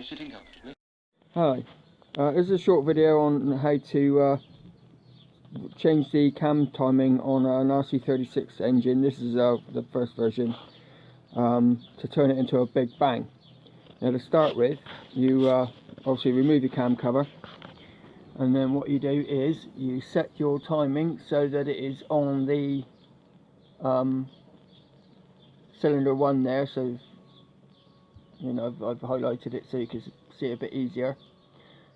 sitting comfortably. Hi, this is a short video on how to change the cam timing on an RC36 engine. This is the first version, to turn it into a big bang. Now to start with, you obviously remove your cam cover, and then what you do is you set your timing so that it is on the cylinder 1 there, so you know I've highlighted it so you can see it a bit easier.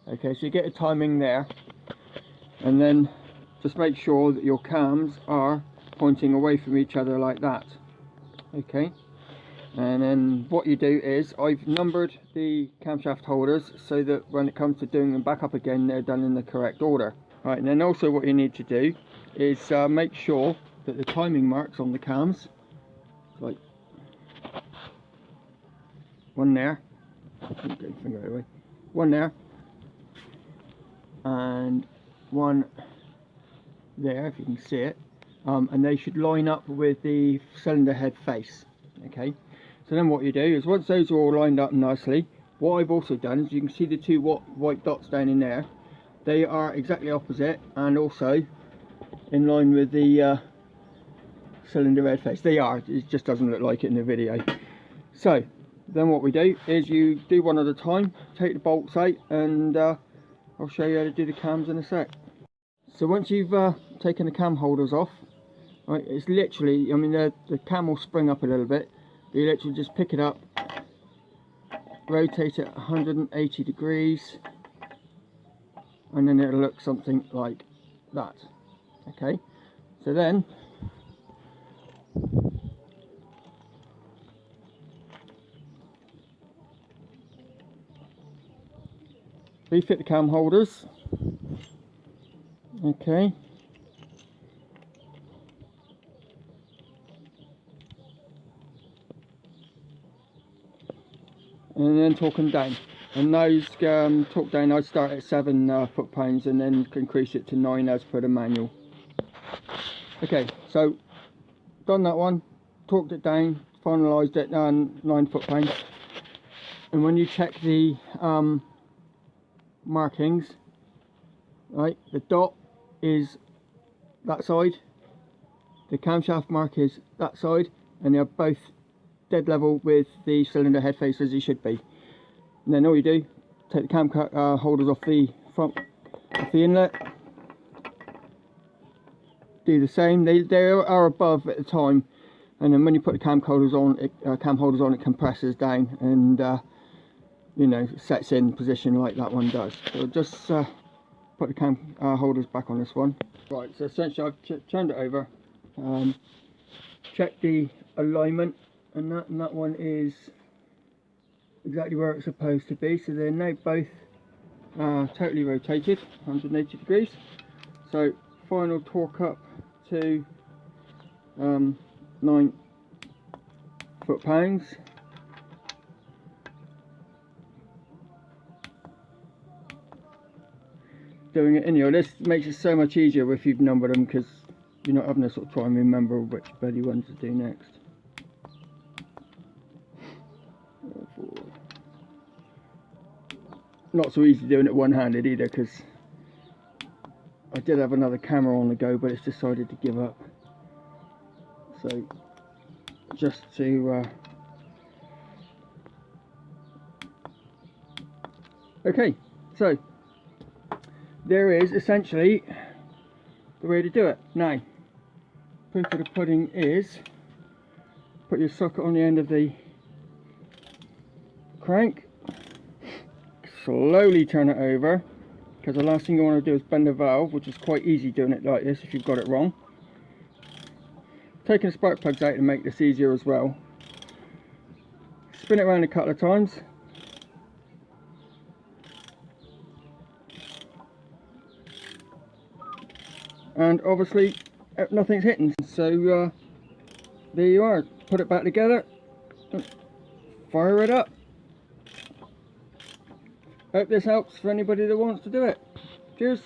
Okay, so you get a timing there, and then just make sure that your cams are pointing away from each other like that. Okay, and then what you do is I've numbered the camshaft holders so that when it comes to doing them back up again, they're done in the correct order. Right, and then also what you need to do is make sure that the timing marks on the cams, like one there, one there, and one there, if you can see it, and they should line up with the cylinder head face. Okay, so then what you do is once those are all lined up nicely, what I've also done is you can see the two white dots down in there. They are exactly opposite and also in line with the cylinder head face. They are, it just doesn't look like it in the video. So then what we do is you do one at a time, take the bolts out, and I'll show you how to do the cams in a sec. So once you've taken the cam holders off, right, it's literally, I mean the cam will spring up a little bit, but you literally just pick it up, rotate it 180 degrees, and then it'll look something like that. Okay, so then refit the cam holders. Okay, and then torque them down, and those torque down, I start at 7 foot-pounds and then increase it to 9 as per the manual. Okay, so done that one, torqued it down, finalised it 9 foot-pounds, and when you check the markings, right, the dot is that side, the camshaft mark is that side, and they're both dead level with the cylinder head face as they should be. And then all you do, take the cam holders off the front of the inlet, do the same. They are above at the time, and then when you put the cam holders on, it compresses down and you know, sets in position like that one does. So just put the cam holders back on this one. Right, so essentially I've turned it over, checked the alignment, and that one is exactly where it's supposed to be. So they're now both totally rotated 180 degrees. So final torque up to 9 foot-pounds. Doing it in this makes it so much easier if you've numbered them, because you're not having to sort of try and remember which bloody ones to do next. Not so easy doing it one-handed either, because I did have another camera on the go, but it's decided to give up. So just to okay, so there is essentially the way to do it. Now, proof of the pudding is put your socket on the end of the crank, slowly turn it over, because the last thing you want to do is bend the valve, which is quite easy doing it like this if you've got it wrong. Taking the spark plugs out to make this easier as well. Spin it around a couple of times. And obviously nothing's hitting, so there you are. Put it back together, fire it up. Hope this helps for anybody that wants to do it. Cheers.